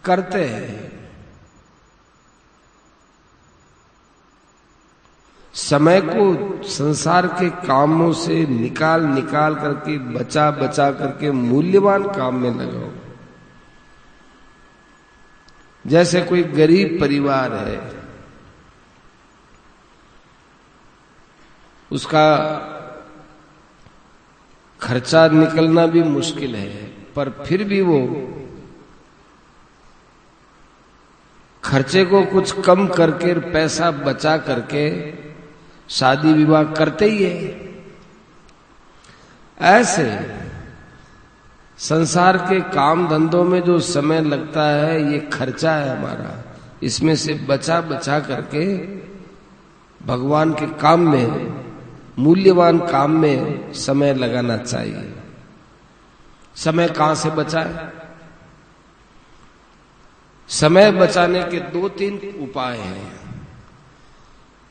करते हैं। समय को संसार के कामों से निकाल निकाल करके, बचा बचा करके मूल्यवान काम में लगाओ। जैसे कोई गरीब परिवार है, उसका खर्चा निकलना भी मुश्किल है, पर फिर भी वो खर्चे को कुछ कम करके, पैसा बचा करके शादी विवाह करते ही है। ऐसे संसार के काम धंधों में जो समय लगता है, ये खर्चा है हमारा, इसमें से बचा बचा करके भगवान के काम में, मूल्यवान काम में समय लगाना चाहिए। समय कहां से बचाए? समय बचाने के 2-3 उपाय हैं।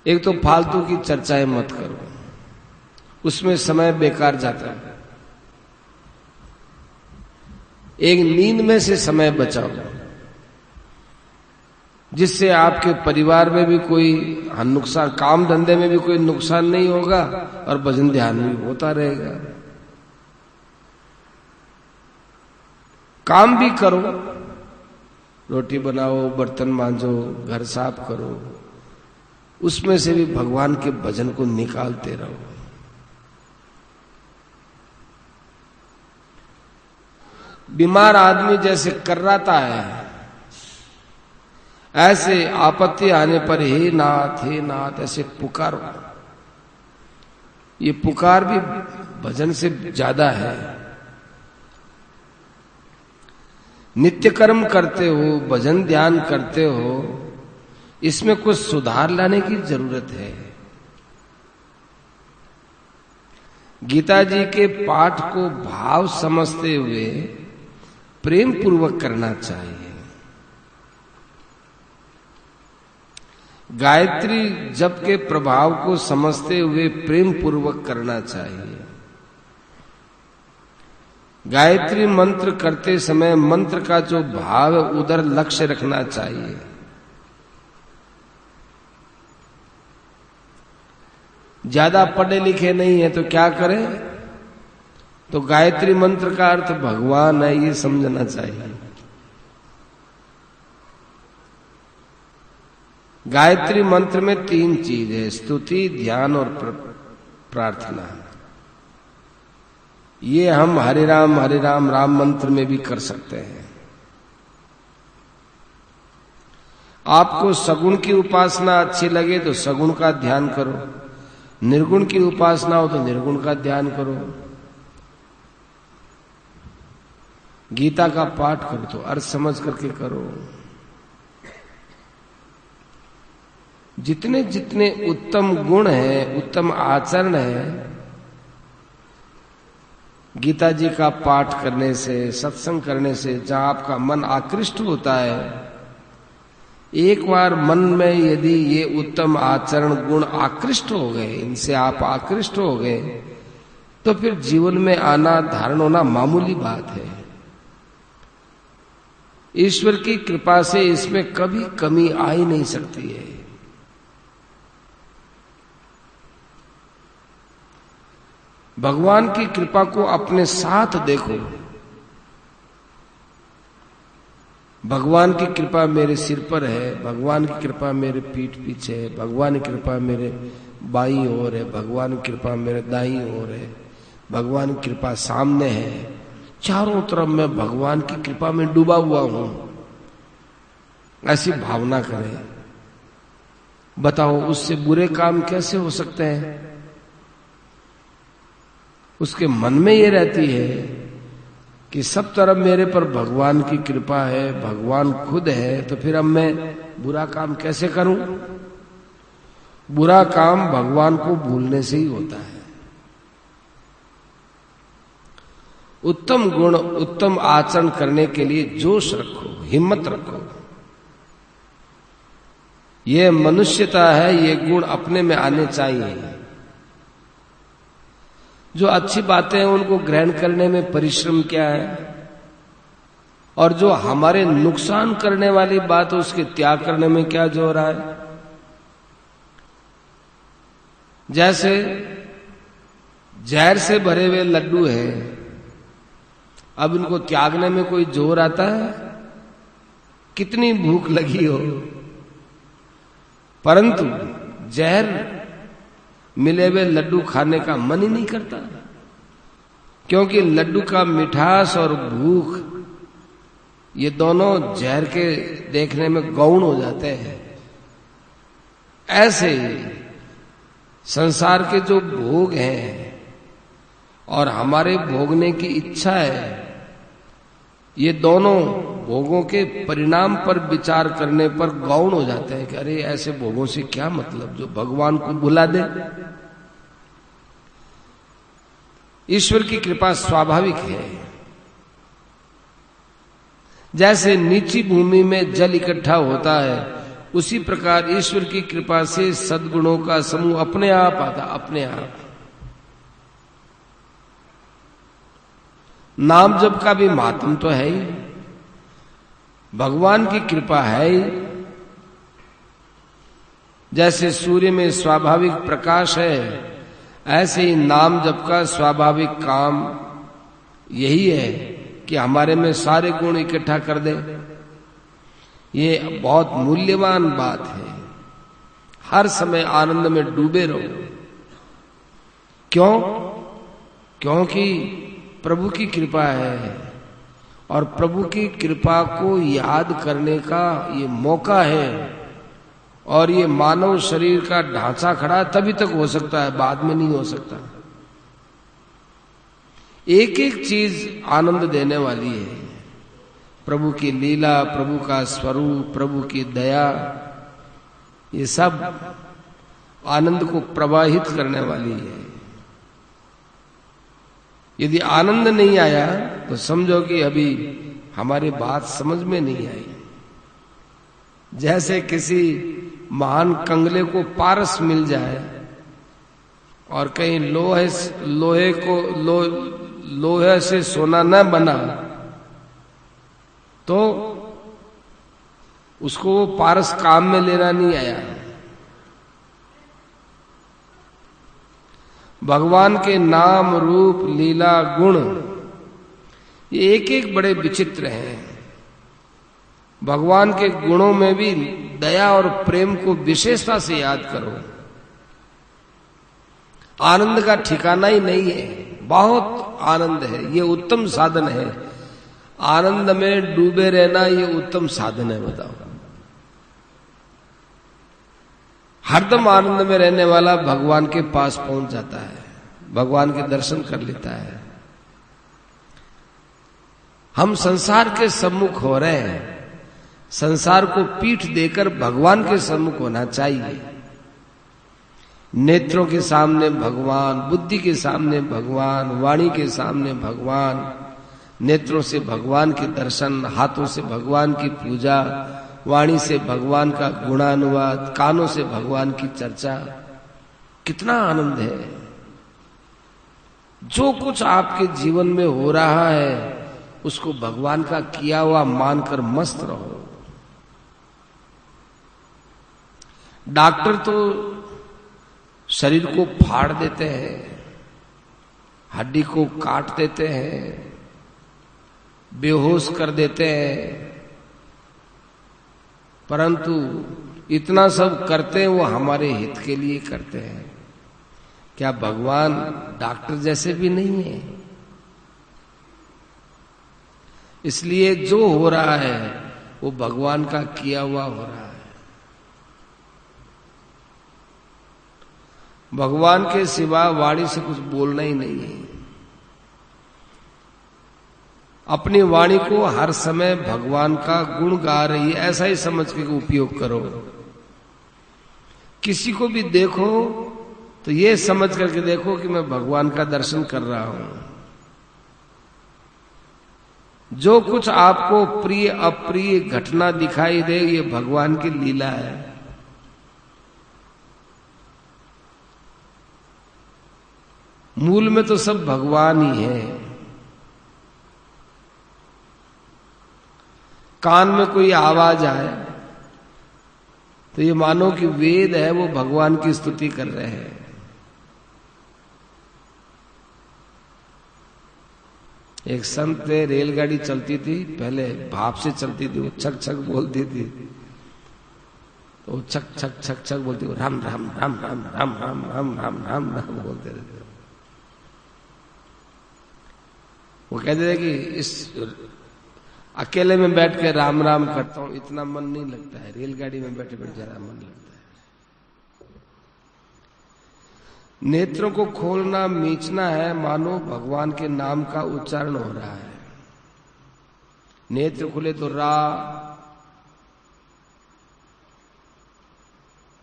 एक तो फालतू की चर्चाएं मत करो, उसमें समय बेकार जाता है। एक नींद में से समय बचाओ, जिससे आपके परिवार में भी कोई नुकसान, काम धंधे में भी कोई नुकसान नहीं होगा और भजन ध्यान भी होता रहेगा। काम भी करो, रोटी बनाओ, बर्तन मांजो, घर साफ करो, उसमें से भी भगवान के भजन को निकालते रहो। बीमार आदमी जैसे कर्राता है, ऐसे आपत्ति आने पर हे नाथ ऐसे पुकारो। ये पुकार भी भजन से ज्यादा है। नित्य कर्म करते हो, भजन ध्यान करते हो, इसमें कुछ सुधार लाने की जरूरत है। गीता जी के पाठ को भाव समझते हुए प्रेम पूर्वक करना चाहिए। गायत्री जप के प्रभाव को समझते हुए प्रेम पूर्वक करना चाहिए। गायत्री मंत्र करते समय मंत्र का जो भाव है उधर लक्ष्य रखना चाहिए। ज्यादा पढ़े लिखे नहीं है तो क्या करें? तो गायत्री मंत्र का अर्थ भगवान है, ये समझना चाहिए। गायत्री मंत्र में 3 चीज है, स्तुति, ध्यान और प्रार्थना। ये हम हरे राम राम मंत्र में भी कर सकते हैं। आपको सगुण की उपासना अच्छी लगे तो सगुण का ध्यान करो, निर्गुण की उपासना हो तो निर्गुण का ध्यान करो। गीता का पाठ करो तो अर्थ समझ करके करो। जितने जितने उत्तम गुण है, उत्तम आचरण है, गीता जी का पाठ करने से, सत्संग करने से, जहां आपका मन आकृष्ट होता है, एक बार मन में यदि ये उत्तम आचरण गुण आकृष्ट हो गए, इनसे आप आकृष्ट हो गए, तो फिर जीवन में आना, धारण होना मामूली बात है। ईश्वर की कृपा से इसमें कभी कमी आ ही नहीं सकती है। भगवान की कृपा को अपने साथ देखो। भगवान की कृपा मेरे सिर पर है, भगवान की कृपा मेरे पीठ पीछे है, भगवान की कृपा मेरे बाईं ओर है, भगवान की कृपा मेरे दाईं ओर है, भगवान की कृपा सामने है। चारों तरफ मैं भगवान की कृपा में डूबा हुआ हूं, ऐसी भावना करें। बताओ उससे बुरे काम कैसे हो सकते हैं? उसके मन में ये रहती है कि सब तरफ मेरे पर भगवान की कृपा है, भगवान खुद है, तो फिर अब मैं बुरा काम कैसे करूं? बुरा काम भगवान को भूलने से ही होता है। उत्तम गुण, उत्तम आचरण करने के लिए जोश रखो, हिम्मत रखो। ये मनुष्यता है, ये गुण अपने में आने चाहिए। जो अच्छी बातें हैं उनको ग्रहण करने में परिश्रम क्या है? और जो हमारे नुकसान करने वाली बात है उसके त्याग करने में क्या जोर है। जैसे जहर से भरे हुए लड्डू हैं, अब इनको त्यागने में कोई जोर आता है? कितनी भूख लगी हो, परंतु जहर मिले हुए लड्डू खाने का मन ही नहीं करता, क्योंकि लड्डू का मिठास और भूख ये दोनों जहर के देखने में गौण हो जाते हैं। ऐसे संसार के जो भोग हैं और हमारे भोगने की इच्छा है, ये दोनों भोगों के परिणाम पर विचार करने पर गौण हो जाते हैं कि अरे ऐसे भोगों से क्या मतलब जो भगवान को भुला दे। ईश्वर की कृपा स्वाभाविक है। जैसे नीची भूमि में जल इकट्ठा होता है, उसी प्रकार ईश्वर की कृपा से सद्गुणों का समूह अपने आप आता, अपने आप। नाम जप का भी महात्म तो है ही, भगवान की कृपा है ही। जैसे सूर्य में स्वाभाविक प्रकाश है, ऐसे ही नाम जप का स्वाभाविक काम यही है कि हमारे में सारे गुण इकट्ठा कर दे। ये बहुत मूल्यवान बात है। हर समय आनंद में डूबे रहो। क्यों? क्योंकि प्रभु की कृपा है, और प्रभु की कृपा को याद करने का ये मौका है। और ये मानव शरीर का ढांचा खड़ा तभी तक हो सकता है, बाद में नहीं हो सकता। एक एक चीज आनंद देने वाली है। प्रभु की लीला, प्रभु का स्वरूप, प्रभु की दया, ये सब आनंद को प्रवाहित करने वाली है। यदि आनंद नहीं आया तो समझो कि अभी हमारी बात समझ में नहीं आई। जैसे किसी महान कंगले को पारस मिल जाए और कहीं लोहे से सोना न बना तो उसको वो पारस काम में लेना नहीं आया। भगवान के नाम, रूप, लीला, गुण ये एक एक बड़े विचित्र हैं। भगवान के गुणों में भी दया और प्रेम को विशेषता से याद करो। आनंद का ठिकाना ही नहीं है, बहुत आनंद है। ये उत्तम साधन है। आनंद में डूबे रहना ये उत्तम साधन है। बताओ, हरदम आनंद में रहने वाला भगवान के पास पहुंच जाता है, भगवान के दर्शन कर लेता है। हम संसार के सम्मुख हो रहे हैं। संसार को पीठ देकर भगवान के सम्मुख होना चाहिए। नेत्रों के सामने भगवान, बुद्धि के सामने भगवान, वाणी के सामने भगवान, नेत्रों से भगवान के दर्शन, हाथों से भगवान की पूजा, वाणी से भगवान का गुणानुवाद, कानों से भगवान की चर्चा। कितना आनंद है। जो कुछ आपके जीवन में हो रहा है उसको भगवान का किया हुआ मानकर मस्त रहो। डॉक्टर तो शरीर को फाड़ देते हैं, हड्डी को काट देते हैं, बेहोश कर देते हैं, परंतु इतना सब करते हैं वो हमारे हित के लिए करते हैं। क्या भगवान डॉक्टर जैसे भी नहीं है? इसलिए जो हो रहा है वो भगवान का किया हुआ हो रहा है। भगवान के सिवा वाणी से कुछ बोलना ही नहीं है। अपनी वाणी को हर समय भगवान का गुण गा रही है ऐसा ही समझ के उपयोग करो। किसी को भी देखो तो ये समझ करके देखो कि मैं भगवान का दर्शन कर रहा हूं। जो कुछ आपको प्रिय अप्रिय घटना दिखाई दे ये भगवान की लीला है। मूल में तो सब भगवान ही है। कान में कोई आवाज आए तो ये मानो कि वेद है वो भगवान की स्तुति कर रहे हैं। एक संत थे, रेलगाड़ी चलती थी, पहले भाप से चलती थी, वो छक छक बोलती थी, तो छक छक छक छक बोलती, वो राम राम राम राम राम राम राम राम राम राम बोलते रहते। वो कहते थे कि इस अकेले में बैठ के राम राम करता हूं, इतना मन नहीं लगता है, रेलगाड़ी में बैठे बैठे ज्यादा मन लगता है। नेत्रों को खोलना मीचना है, मानो भगवान के नाम का उच्चारण हो रहा है। नेत्र खुले तो रा,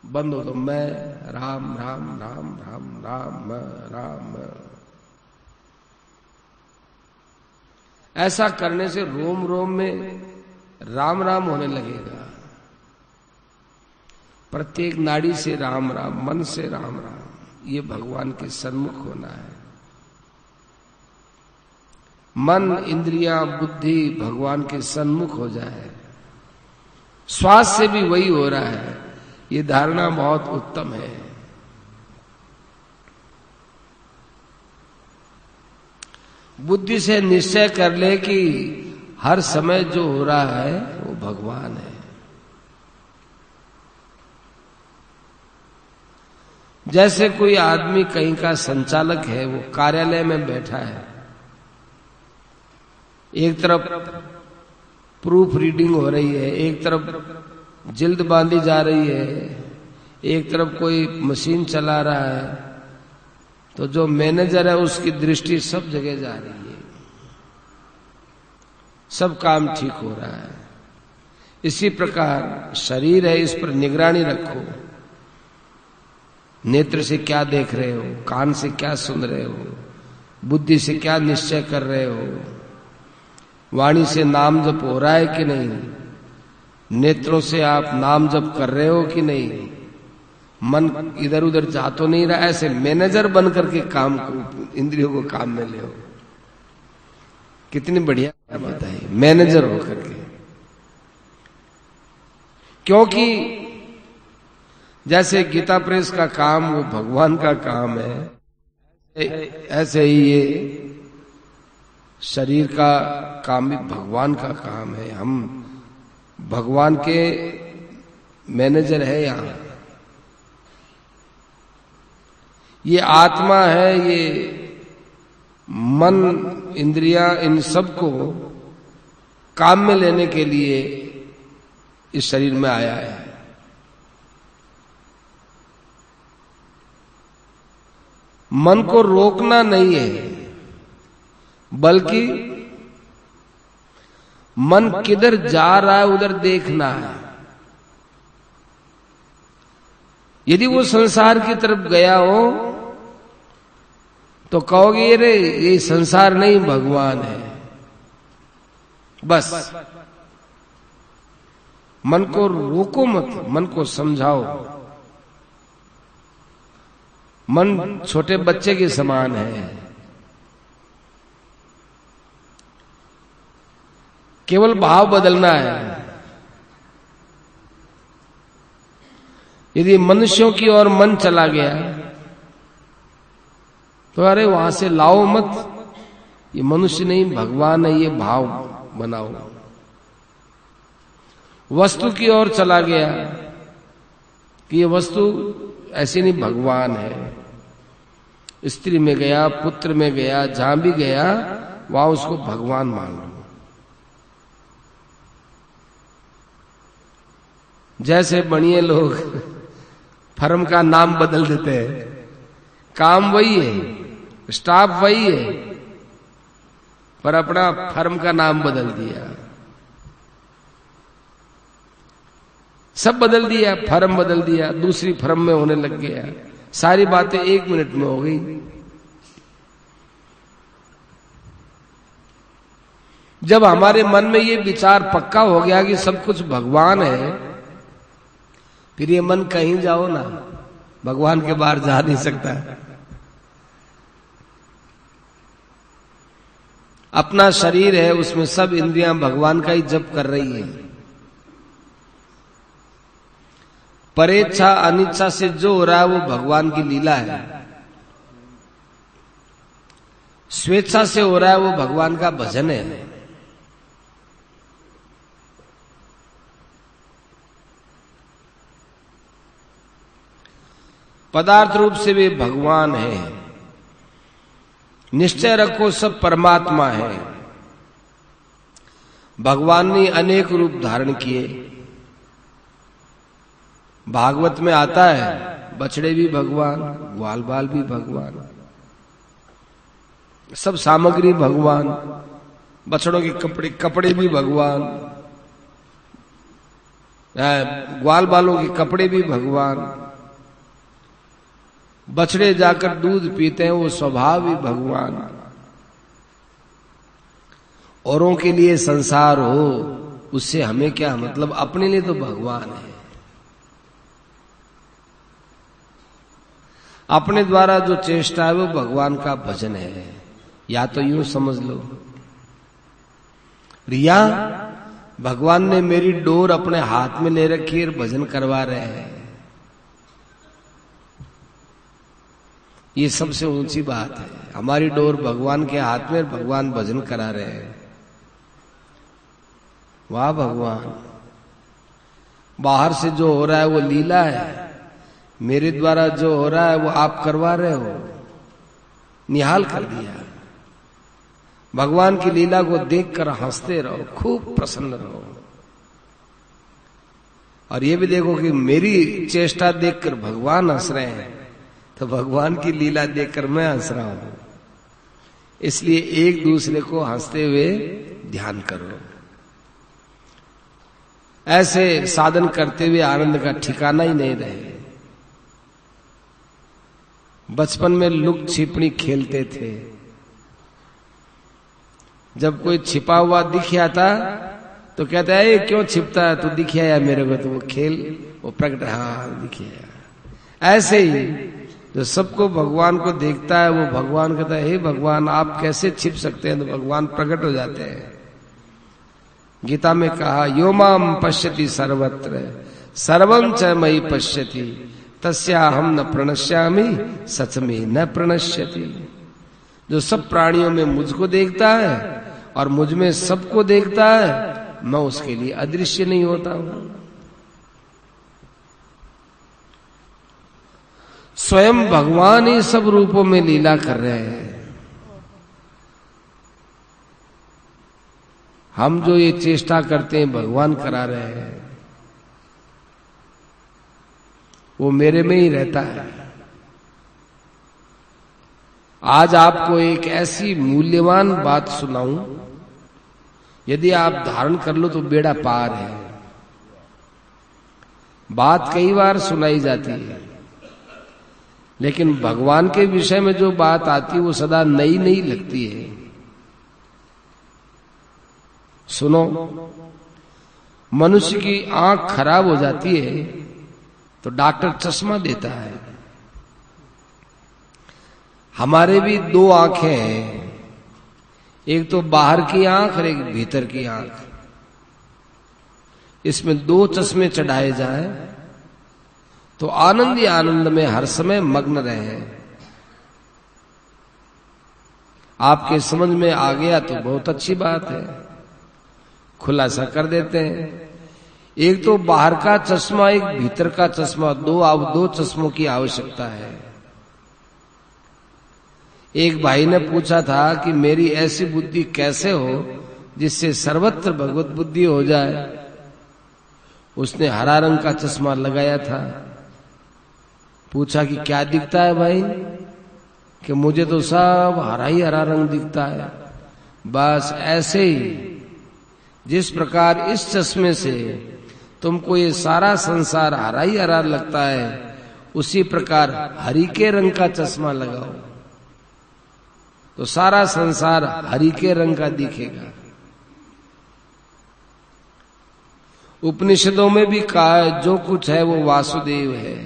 बंद हो तो मैं, राम राम राम राम राम राम। ऐसा करने से रोम रोम में राम राम होने लगेगा। प्रत्येक नाड़ी से राम राम, मन से राम राम, ये भगवान के सन्मुख होना है। मन, इंद्रियां, बुद्धि भगवान के सन्मुख हो जाए। श्वास से भी वही हो रहा है। ये धारणा बहुत उत्तम है। बुद्धि से निश्चय कर ले कि हर समय जो हो रहा है वो भगवान है। जैसे कोई आदमी कहीं का संचालक है, वो कार्यालय में बैठा है, एक तरफ प्रूफ रीडिंग हो रही है, एक तरफ जिल्द बांधी जा रही है, एक तरफ कोई मशीन चला रहा है, तो जो मैनेजर है उसकी दृष्टि सब जगह जा रही है, सब काम ठीक हो रहा है। इसी प्रकार शरीर है, इस पर निगरानी रखो। नेत्र से क्या देख रहे हो, कान से क्या सुन रहे हो, बुद्धि से क्या निश्चय कर रहे हो, वाणी से नाम जप हो रहा है कि नहीं, नेत्रों से आप नाम जप कर रहे हो कि नहीं, मन इधर उधर जा तो नहीं रहा। ऐसे मैनेजर बन करके काम को, इंद्रियों को काम में ले। कितनी बढ़िया बात है, मैनेजर होकर के। क्योंकि जैसे गीता प्रेस का काम वो भगवान का काम है, ऐसे ही ये शरीर का काम भी भगवान का काम है। हम भगवान के मैनेजर है। यहां ये आत्मा है, ये मन, इंद्रियां, इन सब को काम में लेने के लिए इस शरीर में आया है। मन को रोकना नहीं है, बल्कि मन किधर जा रहा है उधर देखना है। यदि वो संसार की तरफ गया हो तो कहोगे रे ये संसार नहीं भगवान है। बस मन को रोको मत, मन को समझाओ। मन छोटे बच्चे के समान है, केवल भाव बदलना है। यदि मनुष्यों की ओर मन चला गया तो अरे वहां से लाओ मत, ये मनुष्य नहीं भगवान है, ये भाव बनाओ। वस्तु की ओर चला गया कि ये वस्तु ऐसी नहीं भगवान है। स्त्री में गया, पुत्र में गया, जहां भी गया वहां उसको भगवान मान लो। जैसे बढ़िया लोग फर्म का नाम बदल देते हैं, काम वही है, स्टाफ वही है, पर अपना फर्म का नाम बदल दिया। सब बदल दिया, फर्म बदल दिया, दूसरी फर्म में होने लग गया। सारी बातें 1 मिनट में हो गई। जब हमारे मन में ये विचार पक्का हो गया कि सब कुछ भगवान है, फिर ये मन कहीं जाओ ना, भगवान के बाहर जा नहीं सकता। अपना शरीर है, उसमें सब इंद्रियां भगवान का ही जप कर रही है। परेच्छा अनिच्छा से जो हो रहा है वो भगवान की लीला है, स्वेच्छा से हो रहा है वो भगवान का भजन है। पदार्थ रूप से वे भगवान है, निश्चय रखो सब परमात्मा है। भगवान ने अनेक रूप धारण किए। भागवत में आता है बछड़े भी भगवान, ग्वाल बाल भी भगवान, सब सामग्री भगवान, बछड़ों के कपड़े भी भगवान, ग्वाल बालों के कपड़े भी भगवान, बछड़े जाकर दूध पीते हैं वो स्वभाव ही भगवान। औरों के लिए संसार हो उससे हमें क्या मतलब, अपने लिए तो भगवान है। अपने द्वारा जो चेष्टा है वो भगवान का भजन है, या तो यूं समझ लो, रिया भगवान ने मेरी डोर अपने हाथ में ले रखी और भजन करवा रहे हैं, ये सबसे ऊंची बात है। हमारी डोर भगवान के हाथ में, भगवान भजन करा रहे हैं। वाह भगवान, बाहर से जो हो रहा है वो लीला है, मेरे द्वारा जो हो रहा है वो आप करवा रहे हो, निहाल कर दिया। भगवान की लीला को देखकर हंसते रहो, खूब प्रसन्न रहो, और ये भी देखो कि मेरी चेष्टा देखकर भगवान हंस रहे हैं, तो भगवान की लीला देखकर मैं हंस रहा हूं। इसलिए एक दूसरे को हंसते हुए ध्यान करो। ऐसे साधन करते हुए आनंद का ठिकाना ही नहीं रहे। बचपन में लुक छिपनी खेलते थे, जब कोई छिपा हुआ दिख आता तो कहता है क्यों छिपता है, तू दिख आया मेरे को, तो वो खेल वो प्रकट, हाँ दिख आया। ऐसे ही जो सबको भगवान को देखता है वो भगवान कहता है हे भगवान आप कैसे छिप सकते हैं, तो भगवान प्रकट हो जाते हैं। गीता में कहा यो माम पश्यति सर्वत्र सर्वं च मयि पश्यति तस्याहम न प्रणश्यामि सच में न प्रणश्यति। जो सब प्राणियों में मुझको देखता है और मुझ में सबको देखता है, मैं उसके लिए अदृश्य नहीं होता हूं। स्वयं भगवान ही सब रूपों में लीला कर रहे हैं। हम जो ये चेष्टा करते हैं भगवान करा रहे हैं, वो मेरे में ही रहता है। आज आपको एक ऐसी मूल्यवान बात सुनाऊं, यदि आप धारण कर लो तो बेड़ा पार है। बात कई बार सुनाई जाती है, लेकिन भगवान के विषय में जो बात आती है वो सदा नई नई लगती है। सुनो, मनुष्य की आंख खराब हो जाती है तो डॉक्टर चश्मा देता है। हमारे भी दो आंखें हैं, एक तो बाहर की आंख और एक भीतर की आंख। इसमें दो चश्मे चढ़ाए जाए तो आनंद ही आनंद में हर समय मग्न रहे। आपके समझ में आ गया तो बहुत अच्छी बात है, खुलासा कर देते हैं। एक तो बाहर का चश्मा, एक भीतर का चश्मा, दो चश्मों की आवश्यकता है। एक भाई ने पूछा था कि मेरी ऐसी बुद्धि कैसे हो जिससे सर्वत्र भगवत बुद्धि हो जाए। उसने हरा रंग का चश्मा लगाया था। पूछा कि क्या दिखता है भाई, कि मुझे तो सब हरा ही हरा रंग दिखता है। बस ऐसे ही जिस प्रकार इस चश्मे से तुमको ये सारा संसार हरा ही हरा लगता है, उसी प्रकार हरि के रंग का चश्मा लगाओ तो सारा संसार हरि के रंग का दिखेगा। उपनिषदों में भी कहा है जो कुछ है वो वासुदेव है।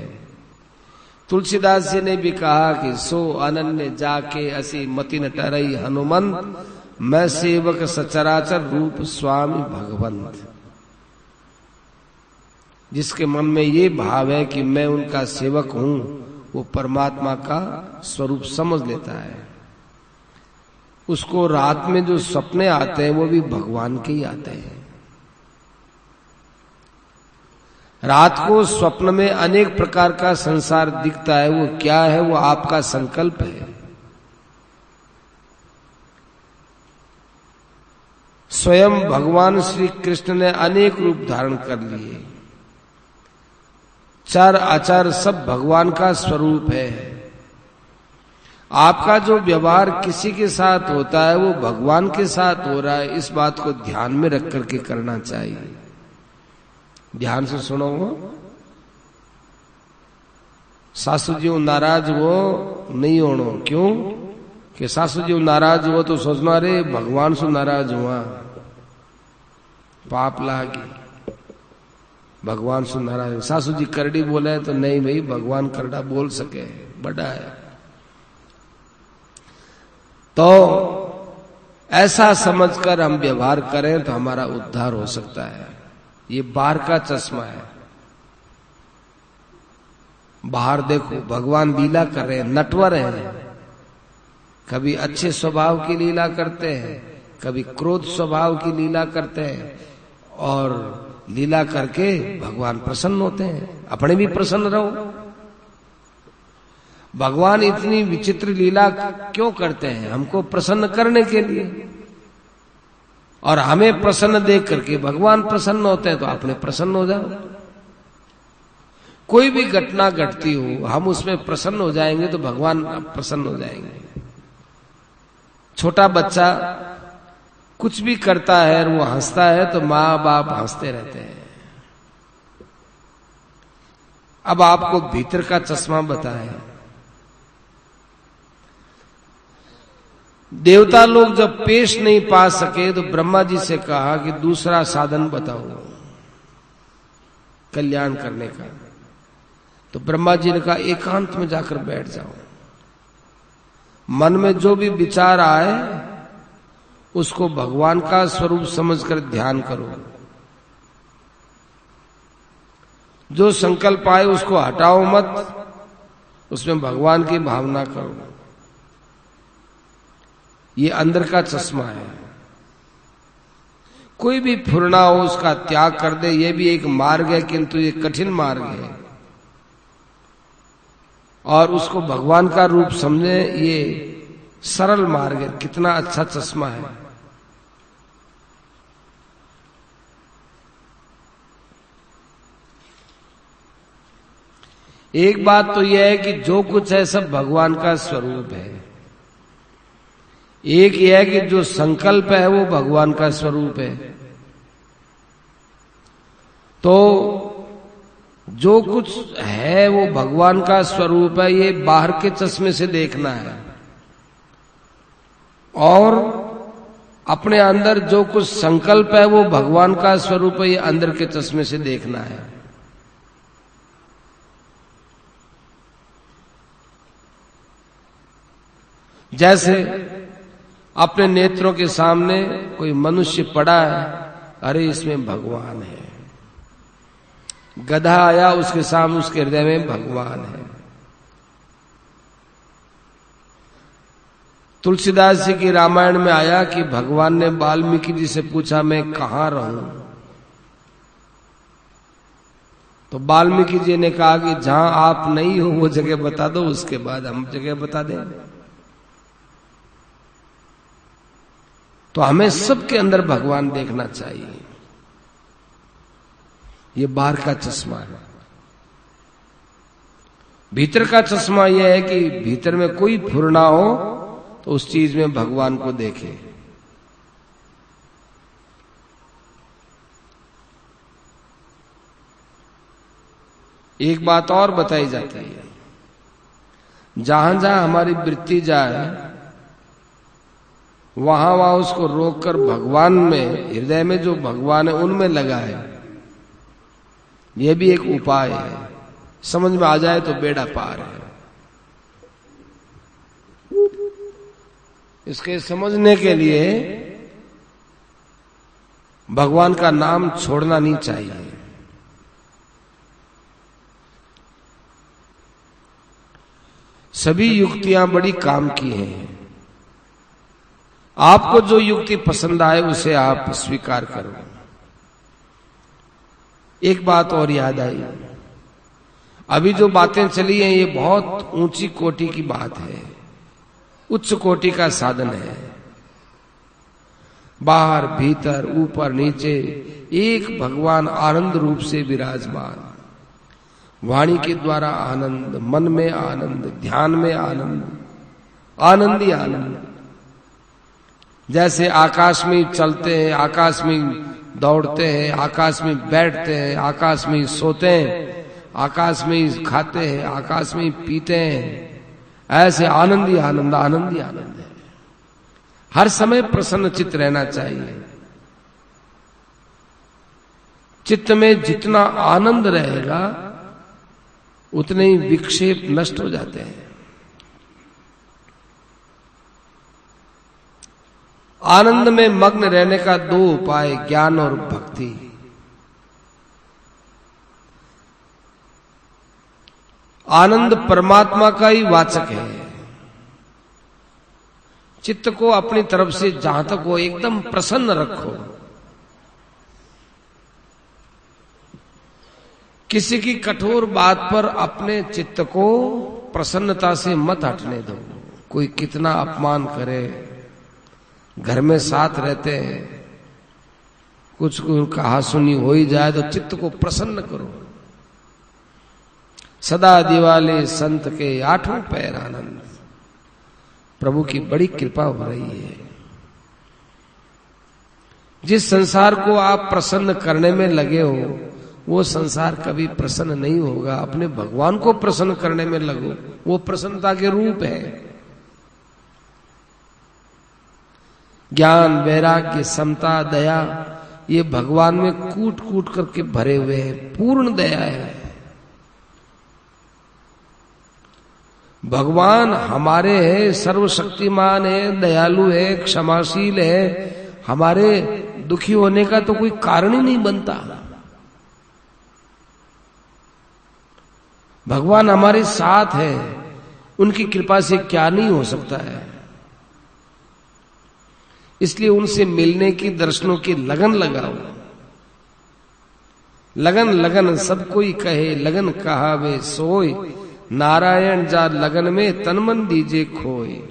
तुलसीदास जी ने भी कहा कि सो अनन्य जाके असी मति न टरई हनुमंत मैं सेवक सचराचर रूप स्वामी भगवंत। जिसके मन में ये भाव है कि मैं उनका सेवक हूं, वो परमात्मा का स्वरूप समझ लेता है। उसको रात में जो सपने आते हैं वो भी भगवान के ही आते हैं। रात को स्वप्न में अनेक प्रकार का संसार दिखता है, वो क्या है? वो आपका संकल्प है। स्वयं भगवान श्री कृष्ण ने अनेक रूप धारण कर लिए। चर अचर सब भगवान का स्वरूप है। आपका जो व्यवहार किसी के साथ होता है वो भगवान के साथ हो रहा है, इस बात को ध्यान में रख करके करना चाहिए। ध्यान से सुनो। सासू जी नाराज हो नहीं होनो। क्यों कि सासू जी नाराज हो तो सोचना अरे भगवान से नाराज हुआ, पाप लागी, भगवान से नाराज। सासू जी करड़ी बोले तो नहीं भाई, भगवान करड़ा बोल सके, बड़ा है। तो ऐसा समझकर हम व्यवहार करें तो हमारा उद्धार हो सकता है। ये बाहर का चश्मा है। बाहर देखो भगवान लीला कर रहे हैं, नटवर हैं। कभी अच्छे स्वभाव की लीला करते हैं, कभी क्रोध स्वभाव की लीला करते हैं, और लीला करके भगवान प्रसन्न होते हैं। अपने भी प्रसन्न रहो। भगवान इतनी विचित्र लीला क्यों करते हैं? हमको प्रसन्न करने के लिए। और हमें प्रसन्न देख करके भगवान प्रसन्न होते हैं, तो अपने प्रसन्न हो जाओ। कोई भी घटना घटती हो, हम उसमें प्रसन्न हो जाएंगे तो भगवान प्रसन्न हो जाएंगे। छोटा बच्चा कुछ भी करता है और वो हंसता है तो माँ बाप हंसते रहते हैं। अब आपको भीतर का चश्मा बताएं। देवता लोग जब पेश नहीं पा सके तो ब्रह्मा जी से कहा कि दूसरा साधन बताओ कल्याण करने का। तो ब्रह्मा जी ने कहा एकांत में जाकर बैठ जाओ, मन में जो भी विचार आए उसको भगवान का स्वरूप समझकर ध्यान करो। जो संकल्प आए उसको हटाओ मत, उसमें भगवान की भावना करो। ये अंदर का चश्मा है। कोई भी फुरना हो उसका त्याग कर दे, ये भी एक मार्ग है, किंतु ये कठिन मार्ग है। और उसको भगवान का रूप समझे, ये सरल मार्ग है। कितना अच्छा चश्मा है। एक बात तो यह है कि जो कुछ है सब भगवान का स्वरूप है। एक यह है कि जो संकल्प है वो भगवान का स्वरूप है। तो जो कुछ है वो भगवान का स्वरूप है, ये बाहर के चश्मे से देखना है। और अपने अंदर जो कुछ संकल्प है वो भगवान का स्वरूप है, ये अंदर के चश्मे से देखना है। जैसे अपने नेत्रों के सामने कोई मनुष्य पड़ा है, अरे इसमें भगवान है। गधा आया, उसके सामने उसके हृदय में भगवान है। तुलसीदास जी की रामायण में आया कि भगवान ने वाल्मीकि जी से पूछा मैं कहां रहूं। तो वाल्मीकि जी ने कहा कि जहां आप नहीं हो वो जगह बता दो, उसके बाद हम जगह बता दें। तो हमें सबके अंदर भगवान देखना चाहिए। ये बाहर का चश्मा है। भीतर का चश्मा यह है कि भीतर में कोई फुरना हो तो उस चीज में भगवान को देखे। एक बात और बताई जाती है, जहां जहां हमारी वृत्ति जाए वहां वहां उसको रोककर भगवान में, हृदय में जो भगवान है उनमें लगाए। यह भी एक उपाय है। समझ में आ जाए तो बेड़ा पार है। इसके समझने के लिए भगवान का नाम छोड़ना नहीं चाहिए। सभी युक्तियां बड़ी काम की हैं। आपको जो युक्ति पसंद आए उसे आप स्वीकार करो। एक बात और याद आई, अभी जो बातें चली हैं ये बहुत ऊंची कोटि की बात है, उच्च कोटि का साधन है। बाहर भीतर ऊपर नीचे एक भगवान आनंद रूप से विराजमान। वाणी के द्वारा आनंद, मन में आनंद, ध्यान में आनंद, आनंद ही आनंद। जैसे आकाश में चलते हैं, आकाश में दौड़ते हैं, आकाश में बैठते हैं, आकाश में सोते हैं, आकाश में खाते हैं, आकाश में पीते हैं, ऐसे आनंद ही आनंद, आनंद ही आनंद है। हर समय प्रसन्न चित्त रहना चाहिए। चित्त में जितना आनंद रहेगा उतने ही विक्षेप नष्ट हो जाते हैं। आनंद में मग्न रहने का दो उपाय, ज्ञान और भक्ति। आनंद परमात्मा का ही वाचक है। चित्त को अपनी तरफ से जहां तक हो एकदम प्रसन्न रखो। किसी की कठोर बात पर अपने चित्त को प्रसन्नता से मत हटने दो। कोई कितना अपमान करे, घर में साथ रहते हैं, कुछ कहा सुनी हो ही जाए तो चित्त को प्रसन्न करो। सदा दिवाले संत के आठों पैर आनंद। प्रभु की बड़ी कृपा हो रही है। जिस संसार को आप प्रसन्न करने में लगे हो वो संसार कभी प्रसन्न नहीं होगा। अपने भगवान को प्रसन्न करने में लगो, वो प्रसन्नता के रूप है। ज्ञान, वैराग्य, समता, दया, ये भगवान में कूट कूट करके भरे हुए हैं। पूर्ण दया है। भगवान हमारे है, सर्वशक्तिमान है, दयालु है, क्षमाशील है। हमारे दुखी होने का तो कोई कारण ही नहीं बनता। भगवान हमारे साथ है, उनकी कृपा से क्या नहीं हो सकता है। इसलिए उनसे मिलने की, दर्शनों की लगन लगाओ। लगन लगन सब कोई कहे, लगन कहा वे सोए, नारायण जा लगन में तन मन दीजे खोए।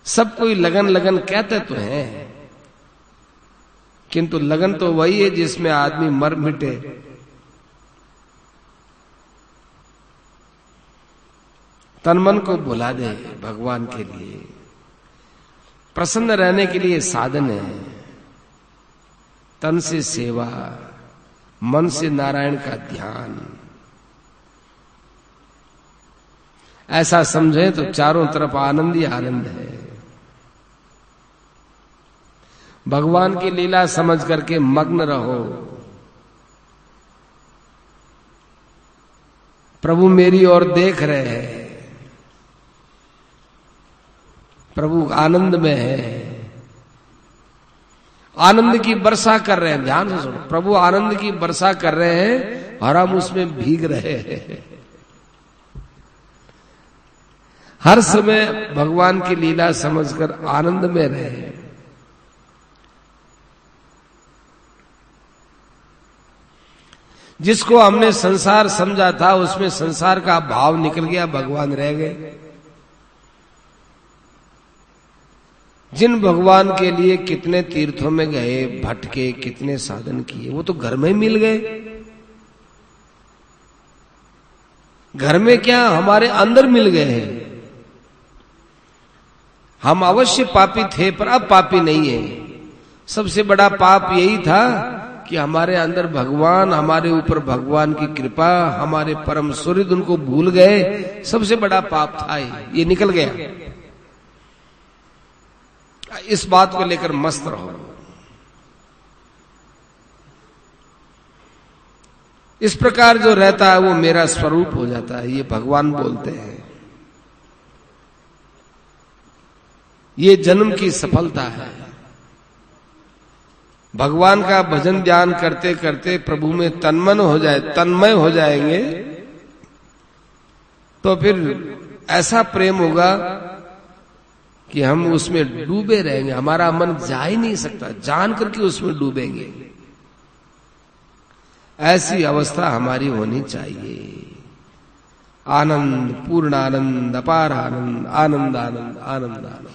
सब कोई लगन लगन कहते तो हैं, किंतु लगन तो वही है जिसमें आदमी मर मिटे। तन मन को भुला दे भगवान के लिए। प्रसन्न रहने के लिए साधन है। तन से सेवा, मन से नारायण का ध्यान। ऐसा समझे तो चारों तरफ आनंद ही आनंद है। भगवान की लीला समझ करके मग्न रहो। प्रभु मेरी ओर देख रहे हैं, प्रभु आनंद में है, आनंद की वर्षा कर रहे हैं। ध्यान से सुनो, प्रभु आनंद की वर्षा कर रहे हैं और हम उसमें भीग रहे हैं। हर समय भगवान की लीला समझकर आनंद में रहे। जिसको हमने संसार समझा था उसमें संसार का भाव निकल गया, भगवान रह गए। जिन भगवान के लिए कितने तीर्थों में गए, भटके, कितने साधन किए, वो तो घर में ही मिल गए। घर में क्या, हमारे अंदर मिल गए हैं। हम अवश्य पापी थे पर अब पापी नहीं है। सबसे बड़ा पाप यही था कि हमारे अंदर भगवान, हमारे ऊपर भगवान की कृपा, हमारे परम सूर्य उनको भूल गए। सबसे बड़ा पाप था ये निकल गया। इस बात को लेकर मस्त रहो। इस प्रकार जो रहता है वो मेरा स्वरूप हो जाता है, ये भगवान बोलते हैं। ये जन्म की सफलता है। भगवान का भजन ध्यान करते करते प्रभु में तन्मय हो जाएंगे तो फिर ऐसा प्रेम होगा कि हम उसमें डूबे रहेंगे, हमारा मन जा ही नहीं सकता, जान करके उसमें डूबेंगे। ऐसी अवस्था हमारी होनी चाहिए। आनंद, पूर्ण आनंद, अपार आनंद, आनंद आनंद आनंद आनंद।